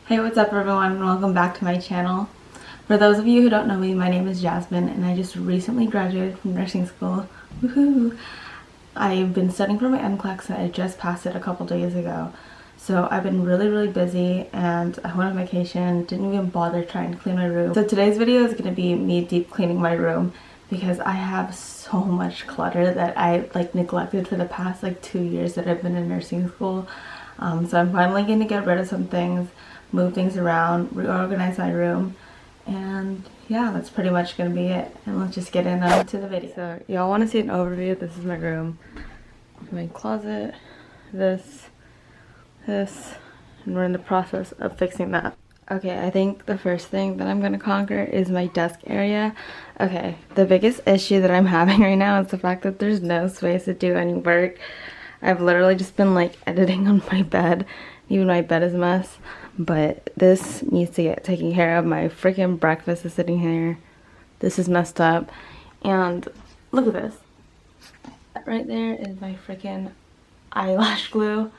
Hey, what's up everyone, and welcome back to my channel. For those of you who don't know me, my name is Jasmine and I just recently graduated from nursing school. Woohoo! I've been studying for my NCLEX and I just passed it a couple days ago. So I've been really busy and I went on vacation, didn't even bother trying to clean my room. So today's video is going to be me deep cleaning my room because I have so much clutter that I neglected for the past 2 years that I've been in nursing school. So I'm finally going to get rid of some things, move things around, reorganize my room, and yeah, that's pretty much gonna be it. And let's just get into the video. So y'all want to see an overview? This is my room, my closet, this, and we're in the process of fixing that. Okay, I think the first thing that I'm gonna conquer is my desk area. Okay, the biggest issue that I'm having right now is the fact that there's no space to do any work. I've literally just been editing on my bed. Even my bed is a mess. But this needs to get taken care of. My freaking breakfast is sitting here. This is messed up. And look at this. That right there is my freaking eyelash glue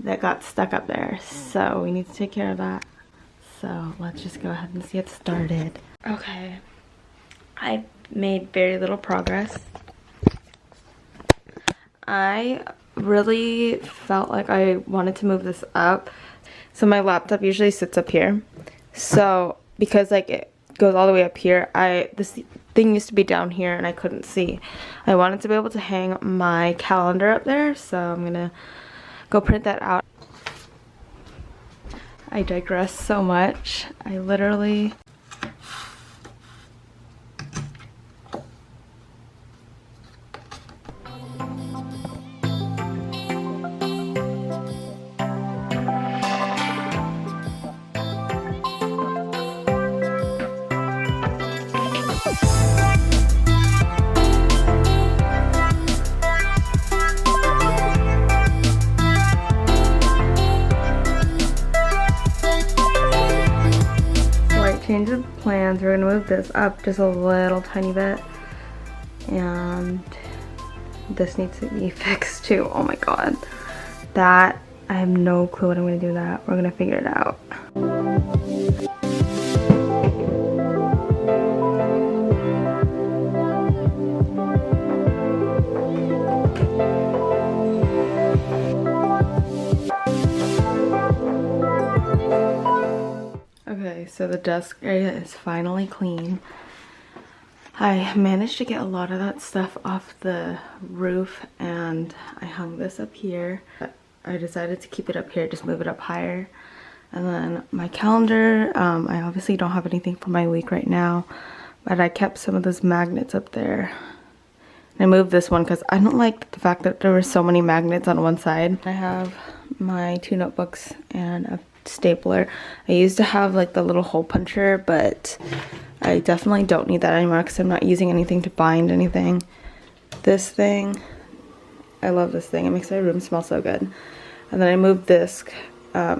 that got stuck up there. So we need to take care of that. So let's just go ahead and get started. Okay. I made very little progress. I really felt like I wanted to move this up. So my laptop usually sits up here. So because it goes all the way up here, this thing used to be down here and I couldn't see. I wanted to be able to hang my calendar up there, so I'm gonna go print that out. I digress so much. I literally change of plans. We're gonna move this up just a little tiny bit, and this needs to be fixed too. Oh my god, that I have no clue what I'm gonna do with that. We're gonna figure it out. Okay, so the desk area is finally clean. I managed to get a lot of that stuff off the roof and I hung this up here. I decided to keep it up here, just move it up higher. And then my calendar, I obviously don't have anything for my week right now, but I kept some of those magnets up there. I moved this one because I don't like the fact that there were so many magnets on one side. I have my 2 notebooks and a stapler. I used to have the little hole puncher, but I definitely don't need that anymore because I'm not using anything to bind anything. This thing, I love this thing. It makes my room smell so good. And then I moved this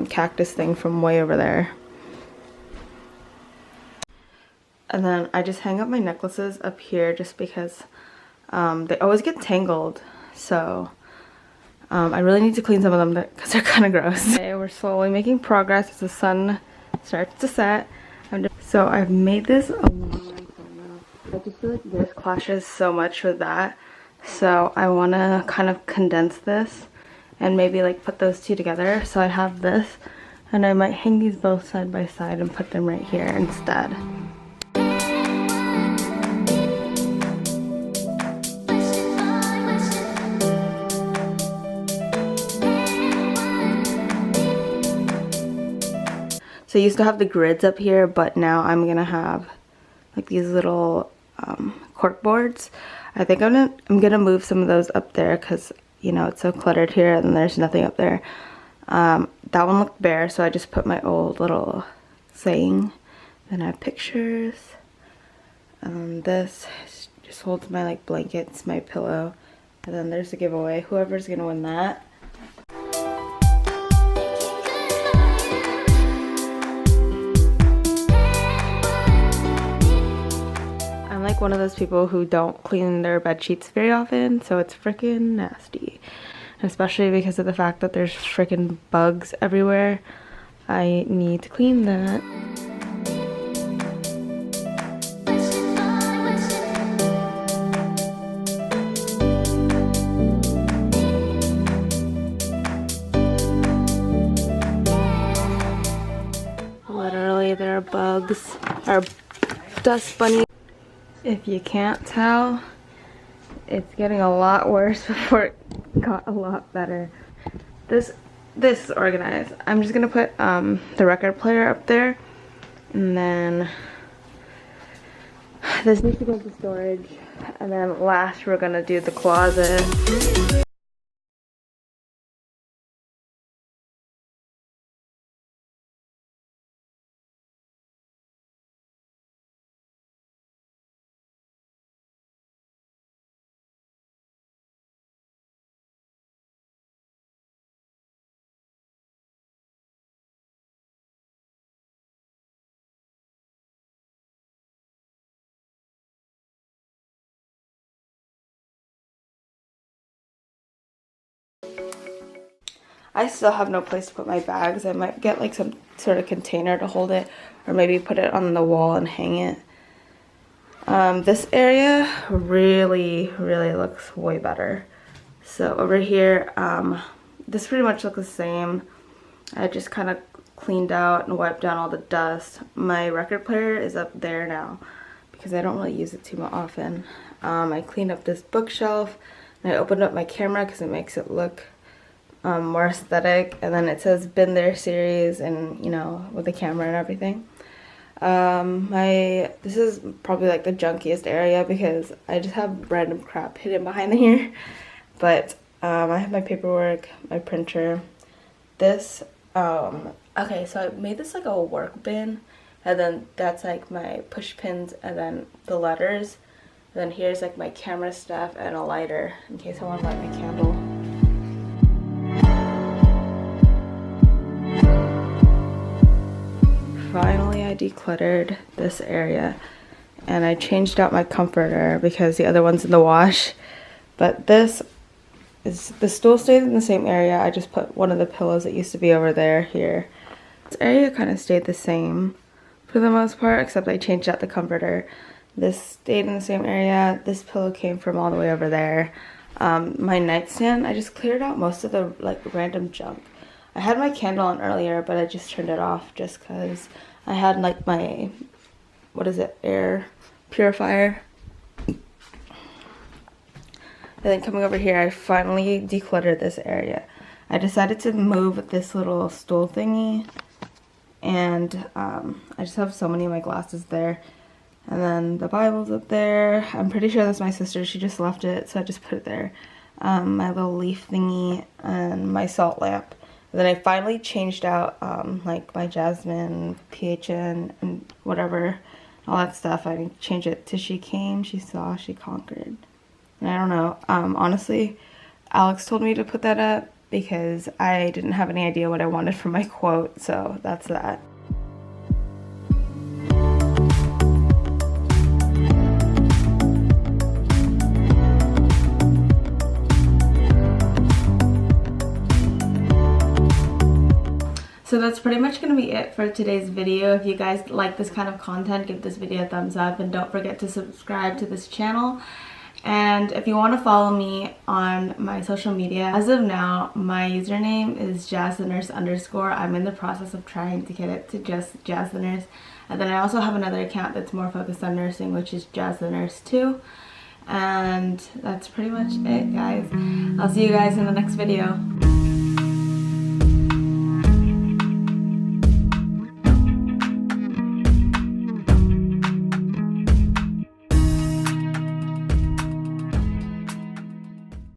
cactus thing from way over there. And then I just hang up my necklaces up here just because they always get tangled. So I really need to clean some of them because they're kind of gross. Okay, we're slowly making progress as the sun starts to set. So I've made this a long time now. I just feel like this clashes so much with that. So I want to kind of condense this and maybe put those two together. So I have this and I might hang these both side by side and put them right here instead. So I used to have the grids up here, but now I'm gonna have these little cork boards. I think I'm gonna move some of those up there because it's so cluttered here and there's nothing up there. That one looked bare, so I just put my old little saying. Then I have pictures. This just holds my blankets, my pillow, and then there's a giveaway. Whoever's gonna win that. One of those people who don't clean their bed sheets very often, so it's freaking nasty, especially because of the fact that there's freaking bugs everywhere. I need to clean that. Literally, there are bugs, or dust bunnies. If you can't tell, it's getting a lot worse before it got a lot better. This is organized. I'm just gonna put the record player up there, and then this needs to go to storage, and then last we're gonna do the closet. I still have no place to put my bags. I might get like some sort of container to hold it, or maybe put it on the wall and hang it. This area really looks way better. So over here, this pretty much looks the same. I just kind of cleaned out and wiped down all the dust. My record player is up there now because I don't really use it too often. I cleaned up this bookshelf, and I opened up my camera because it makes it look more aesthetic, and then it says "Been There" series, and you know, with the camera and everything. This is probably like the junkiest area because I just have random crap hidden behind here. But I have my paperwork, my printer. This okay, so I made this like a work bin, and then that's like my push pins, and then the letters. And then here's like my camera stuff and a lighter in case I want to light my candle. Finally, I decluttered this area, and I changed out my comforter because the other one's in the wash. But the stool stayed in the same area. I just put one of the pillows that used to be over there here. This area kind of stayed the same for the most part, except I changed out the comforter. This stayed in the same area. This pillow came from all the way over there. My nightstand, I just cleared out most of the like random junk. I had my candle on earlier, but I just turned it off just because I had like my, what is it, air purifier. And then coming over here, I finally decluttered this area. I decided to move this little stool thingy, and I just have so many of my glasses there. And then the Bible's up there. I'm pretty sure that's my sister. She just left it, so I just put it there. My little leaf thingy and my salt lamp. And then I finally changed out like my Jasmine, PHN, and whatever, all that stuff. I changed it to "She came, she saw, she conquered." And I don't know. Honestly, Alex told me to put that up because I didn't have any idea what I wanted for my quote, so that's that. So that's pretty much going to be it for today's video. If you guys like this kind of content, give this video a thumbs up, and don't forget to subscribe to this channel. And if you want to follow me on my social media, as of now, my username is JasmineNurse_. I'm in the process of trying to get it to just JasmineNurse. And then I also have another account that's more focused on nursing, which is JasmineNurse2. And that's pretty much it, guys. I'll see you guys in the next video.